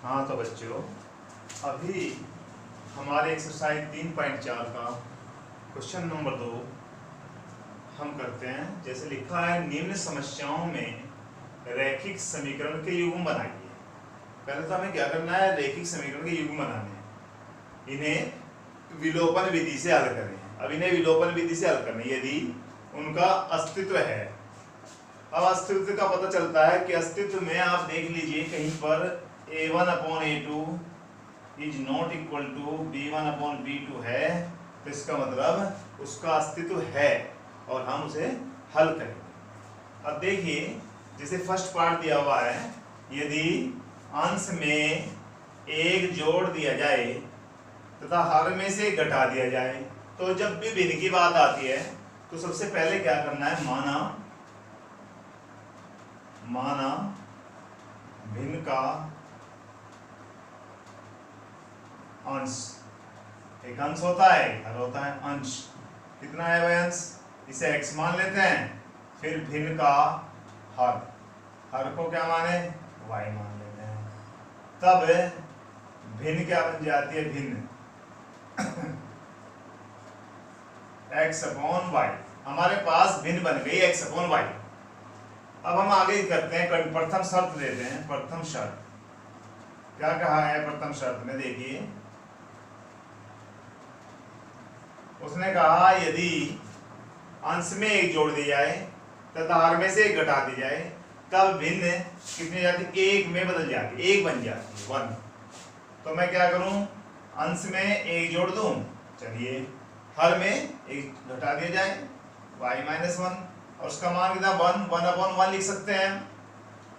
हाँ तो बच्चों, अभी हमारे एक्सरसाइज 3.4 का क्वेश्चन नंबर 2 हम करते हैं। जैसे लिखा है, निम्न समस्याओं में रैखिक समीकरण के युग्म बनाइए। पहले तो हमें क्या करना है, रैखिक समीकरण के युग्म बनाने हैं। इन्हें विलोपन विधि से हल करें। अब इन्हें विलोपन विधि से हल करने यदि उनका अस्तित्व है। अब अस्तित्व का पता चलता है कि अस्तित्व में आप देख लीजिए कहीं पर a1/a2 is not equal to b1/b2 है, तो इसका मतलब उसका अस्तित्व है और हम उसे हल करेंगे। अब देखिए, जैसे फर्स्ट पार्ट दिया हुआ है, यदि अंश में एक जोड़ दिया जाए तथा हर में से घटा दिया जाए, तो जब भी भिन्न की बात आती है तो सबसे पहले क्या करना है, माना भिन्न का अंश, एक अंश होता है, हर होता है अंश। कितना है वह अंश, इसे x मान लेते हैं। फिर भिन्न का हर को क्या माने, y मान लेते हैं। तब भिन्न क्या बन जाती है, भिन्न x/y। हमारे पास भिन्न बन गई x/y। अब हम आगे करते हैं, प्रथम शर्त लेते हैं। प्रथम शर्त क्या कहा है, प्रथम शर्त में देखिए उसने कहा यदि अंश में एक जोड़ दी जाए तथा हर में से एक घटा दी जाए, तब भिन्न कितनी जाती है, एक में बदल जाती है, एक बन जाती है, 1। तो मैं क्या करूं, अंश में एक जोड़ दूं, चलिए हर में एक घटा दिया जाए, y-1, और उसका मान कितना, 1/1 लिख सकते हैं,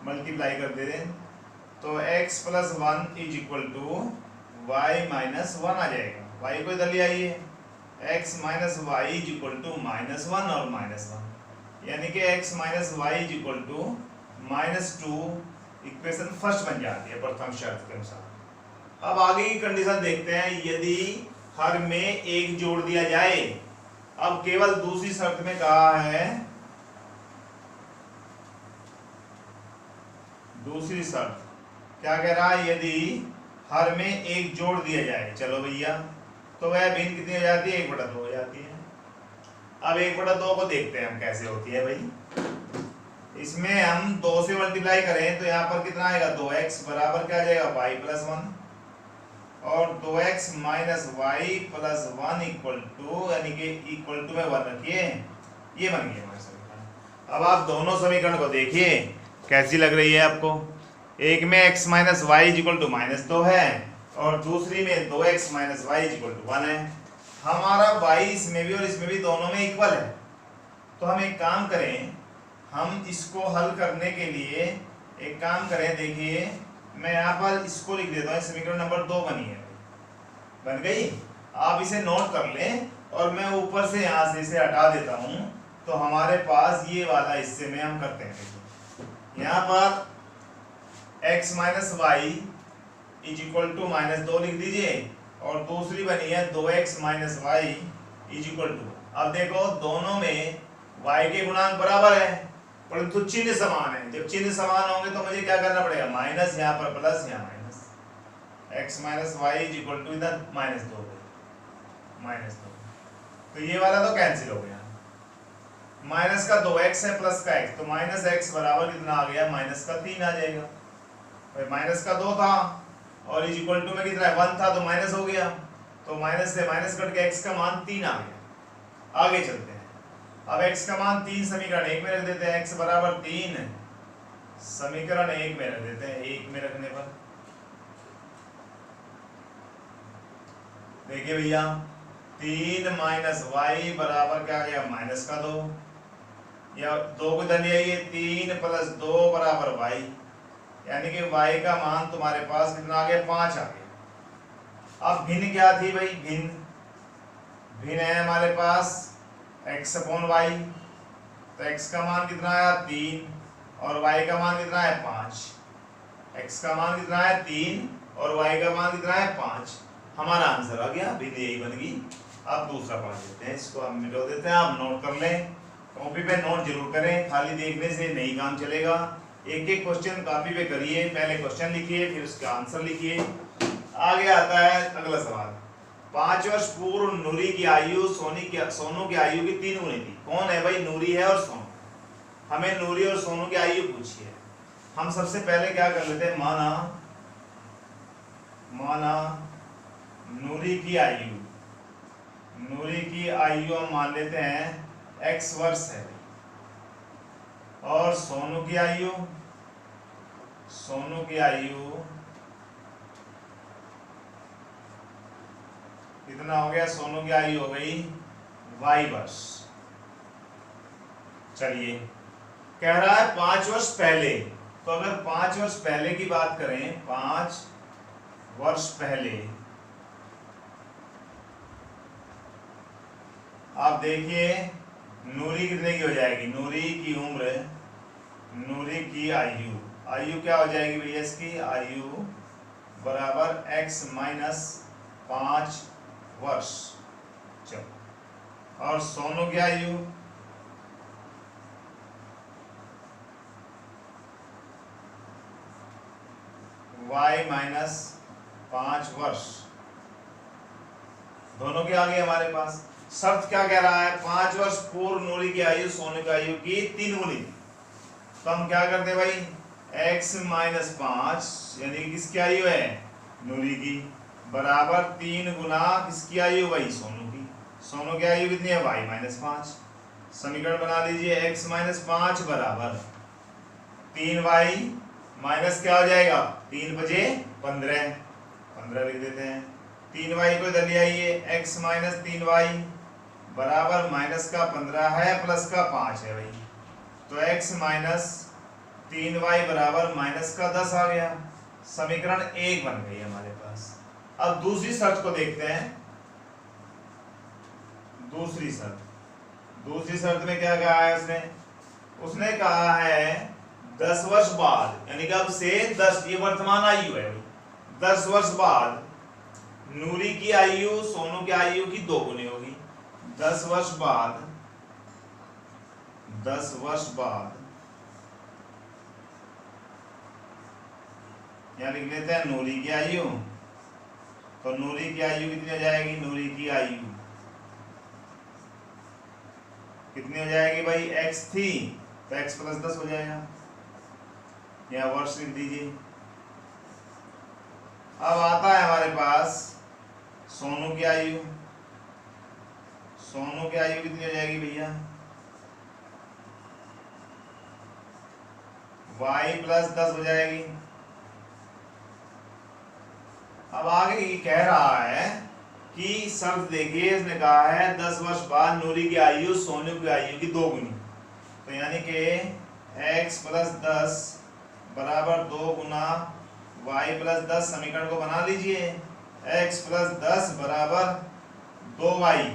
मल्टीप्लाई कर दे दें तो x + 1 is equal to y-1 आ जाएगा। y को इधर ले आइए, x - y is equal to -1 और -1, यानी कि x - y is equal to -2। Equation first बन जाती है प्रथम शर्त के अनुसार। अब आगे की कंडीशन देखते हैं, यदि हर में एक जोड़ दिया जाए। अब केवल दूसरी शर्त में कहा है, दूसरी शर्त क्या कह रहा है, यदि हर में एक जोड़ दिया जाए, चलो भैया, तो वह भिन्न कितनी हो जाती है, 1/2 हो जाती है। अब 1/2 को देखते हैं हम कैसे होती है भाई। इसमें हम 2 से मल्टीप्लाई करें तो यहाँ पर कितना आएगा, 2x बराबर क्या आ जाएगा, y+1, और 2x - y+1 इक्वल टू, यानी कि इक्वल टू में 1 रखिए, ये बन गया हमारा समीकरण। अब आप दोनों समीकरण को देखिए कैसी लग रही है आपको। एक में x - y इक्वल टू -2 है और दूसरी में 2x - y इक्वल टू 1 है। हमारा y इसमें भी और इसमें भी दोनों में इक्वल है। तो हम एक काम करें, हम इसको हल करने के लिए एक काम करें, देखिए मैं यहाँ पर इसको लिख देता हूँ, समीकरण नंबर 2 बनी है, बन गई। आप इसे नोट कर लें और मैं ऊपर से यहाँ से इसे हटा देता हूँ, तो हमारे पास ये वाला हिस्से में हम करते हैं। यहाँ पर x - y is equal to -2 लिख दीजिए, और दूसरी बनी है 2x - y is equal to. अब देखो दोनों में y के गुणांक बराबर है, परंतु चिन्ह समान है। जब चिन्ह समान होंगे तो मुझे क्या करना पड़ेगा, माइनस यहाँ पर प्लस, यहाँ minus. x - y is equal to इधर -2, तो ये वाला तो कैंसिल हो गया। माइनस का 2x है, प्लस का x, तो -x बराबर कितना आ गया, -3 आ जाएगा। माइनस का 2 था और इज इक्वल टू में कितना है, 1 था, तो माइनस हो गया, तो माइनस से माइनस कट के x का मान 3 आ गया। आगे चलते हैं, अब x का मान 3 समीकरण 1 में रख देते हैं, x बराबर 3 समीकरण 1 में रख देते हैं। 1 में रखने पर देखिए भैया, 3 - y बराबर क्या आ गया, -2, या 2 को इधर ले आइए, 3 + 2 बराबर y, यानी कि y का मान तुम्हारे पास कितना आ गया, 5 आ गया। अब भिन्न क्या थी भाई, भिन्न है हमारे पास x/y, तो x का मान कितना आया, 3, और y का मान कितना है, 5। x का मान कितना है, 3, और y का मान कितना है, 5। हमारा आंसर आ गया, भिन्न यही बन गई। अब दूसरा पार्ट देते हैं, इसको हम मिटा देते हैं, आप नोट कर लें, कॉपी पे नोट जरूर करें, खाली देखने से नहीं काम चलेगा। एक एक क्वेश्चन कॉपी पे करिए, पहले क्वेश्चन लिखिए फिर उसका आंसर लिखिए। आगे आता है अगला सवाल। 5 वर्ष पूर्व नूरी की आयु सोनू की आयु की 3 गुनी थी। कौन है भाई? नूरी है और सोनू। हमें नूरी और सोनू की आयु पूछी है। हम सबसे पहले क्या कर लेते हैं, माना नूरी की आयु हम मान लेते हैं x वर्ष है, और सोनू की आयु कितना हो गया? सोनू की आयु हो गई y वर्ष। चलिए, कह रहा है 5 वर्ष पहले। तो अगर 5 वर्ष पहले की बात करें, 5 वर्ष पहले, आप देखिए नूरी कितने की हो जाएगी? नूरी की उम्र, नूरी की आयु क्या हो जाएगी भैया? इसकी आयु बराबर x माइनस 5 वर्ष। चलो, और सोनू की आयु y माइनस 5 वर्ष। दोनों की आ गई हमारे पास। शर्त क्या कह रहा है? 5 वर्ष पूर्व नूरी की आयु सोनू की आयु की 3 गुनी। तो हम क्या करते भाई? x माइनस 5 यानी कि किसकी आयु है? नूरी की, बराबर 3 गुना किसकी आयु? भाई सोनू की। सोनू की आयु कितनी है? y minus 5। समीकरण बना लीजिए, x माइनस 5 बराबर 3y माइनस क्या हो जाएगा? 3 बजे 15 लिख देते हैं। 3y को इधर ले आइए, x माइनस 3y बराबर माइनस का 15 है प्लस का 5 है भाई। तो x माइनस 3y बराबर माइनस का 10 आ गया। समीकरण 1 बन गई हमारे पास। अब दूसरी शर्त को देखते हैं। दूसरी शर्त में क्या कहा है उसने कहा है 10 वर्ष बाद, यानी कि अब से 10, ये वर्तमान आयु है, 10 वर्ष बाद नूरी की आयु सोनू की आयु की 2 गुनी होगी। 10 वर्ष बाद यहां लिख लेते हैं नूरी की आयु। तो नूरी की आयु कितनी हो जाएगी? नूरी की आयु कितनी हो जाएगी भाई? x थी तो x प्लस 10 हो जाएगा, या वर्ष लिख दीजिए। अब आता है हमारे पास सोनू की आयु। सोनू की आयु कितनी हो जाएगी भैया? y प्लस 10 हो जाएगी। अब आगे कह रहा है कि शर्त देखिए, इसने कहा है 10 वर्ष बाद नूरी की आयु सोनू की आयु की 2 गुनी। तो यानी कि x प्लस 10 बराबर 2 गुना y प्लस 10। समीकरण को बना लीजिए, x प्लस 10 बराबर 2y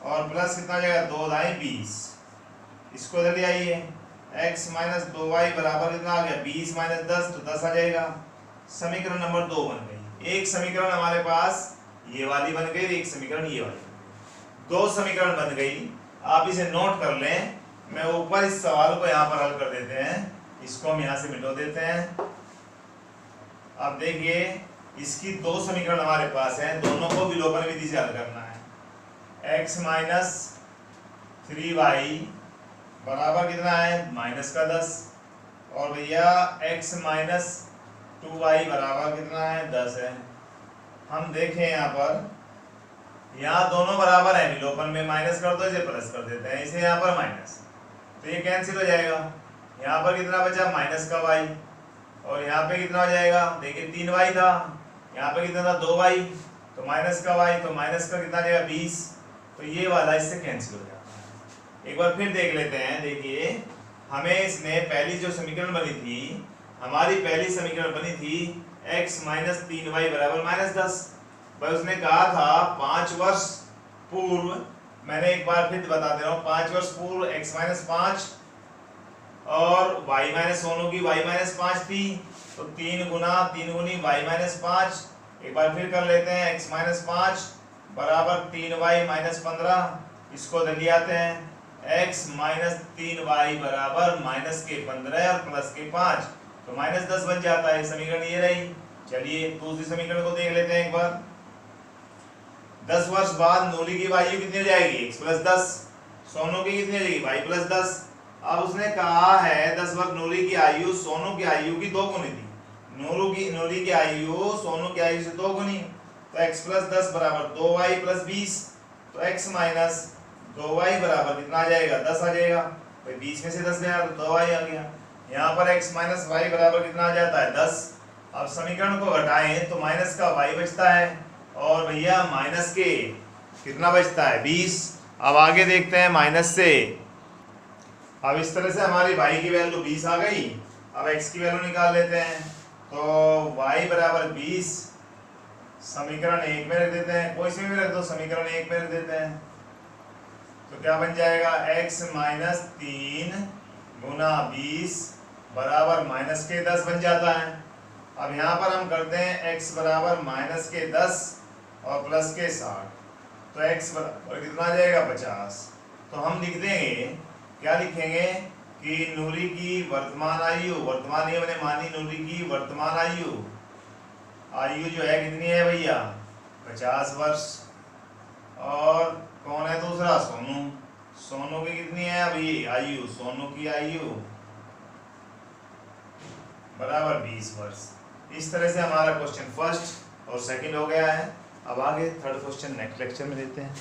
और प्लस कितना हो जाएगा? 2 दाई 20। इसको इधर ले आइए, x माइनस 2y बराबर कितना आ गया? 20 माइनस 10 तो 10 आ जाएगा। समीकरण नंबर 2 बन गई। एक समीकरण हमारे पास ये वाली बन गई, एक समीकरण ये वाली। 2 समीकरण बन गई। आप इसे नोट कर लें। मैं ऊपर इस सवाल को यहाँ पर हल कर देते हैं, इसको हम यहाँ से मिटा देते हैं। अब देखिए, इसकी 2 समीकरण हमारे पास हैं, दोनों को विलोपन विधि से हल करना है। x माइनस 3y बराबर कितना है? माइनस का 10। और भैया x माइनस 2y बराबर कितना है? 10 है। हम देखें यहाँ पर, यहाँ दोनों बराबर है, विलोपन में माइनस कर दो, इसे प्लस कर देते हैं, इसे यहाँ पर माइनस, तो ये कैंसिल हो जाएगा। यहाँ पर कितना बचा? माइनस का y। और यहाँ पे कितना हो जाएगा? देखिए 3y था, यहाँ पे कितना था? 2y। तो माइनस का y, तो माइनस का कितना जाएगा? 20। तो ये वाला इससे कैंसिल हो जाता है। एक बार फिर देख लेते हैं। देखिए, हमें इसने पहली जो समीकरण बनी थी, हमारी पहली समीकरण बनी थी x माइनस 3y बराबर माइनस 10। भाई उसने कहा था 5 वर्ष पूर्व, मैंने एक बार फिर बता दे रहा हूँ, 5 वर्ष पूर्व x माइनस 5 और y माइनस सोनू की y माइनस 5 थी। तो 3 गुना 3 गुनी y माइनस 5। एक बार फिर कर लेते हैं, x माइनस 5 बराबर 3y माइनस 15। इसको इधर ले आते हैं, x माइनस 3y बराबर माइनस के 15 और प्लस के 5, तो माइनस 10 बन जाता है। समीकरण ये रही। चलिए दूसरी समीकरण को देख लेते हैं एक बार। 10 वर्ष बाद नूरी की आयु कितनी हो जाएगी? x plus 10। सोनू की कितनी हो जाएगी? y plus 10। अब उसने कहा है 10 वर्ष नूरी की आयु सोनू की आयु की 2 गुनी थी। नूरी की आयु सोनू की आयु से 2 गुनी, तो x प्लस 10 बराबर 2y प्लस 20, तो x माइनस 2y बराबर कितना आ जाएगा? 10 आ जाएगा। भाई 20 में से 10 गया तो 2y आ गया। यहाँ पर x माइनस y बराबर कितना आ जाता है? 10। अब समीकरण को घटाएं तो माइनस का y बचता है और भैया माइनस के कितना बचता है? 20। अब आगे देखते हैं माइनस से। अब इस तरह से हमारी y की वैल्यू 20 आ गई। अब x की वैल्यू निकाल लेते हैं, तो y बराबर 20 समीकरण 1 में रख देते हैं, कोई से भी रख दो, समीकरण 1 में रख देते हैं, तो क्या बन जाएगा? x माइनस 3 गुना 20 बराबर माइनस के 10 बन जाता है। अब यहाँ पर हम करते हैं x बराबर माइनस के 10 और प्लस के 60, तो x बराबर कितना आ जाएगा? 50। तो हम लिख देंगे, क्या लिखेंगे कि नूरी की वर्तमान आयु, वर्तमान ये मैंने मानी नूरी की वर्तमान आयु, आयु जो है कितनी है भैया? 50 वर्ष। और कौन है दूसरा? सोनू। सोनू की कितनी है अभी आयु? सोनू की आयु बराबर 20 वर्ष। इस तरह से हमारा क्वेश्चन फर्स्ट और सेकंड हो गया है। अब आगे थर्ड क्वेश्चन नेक्स्ट लेक्चर में देते हैं।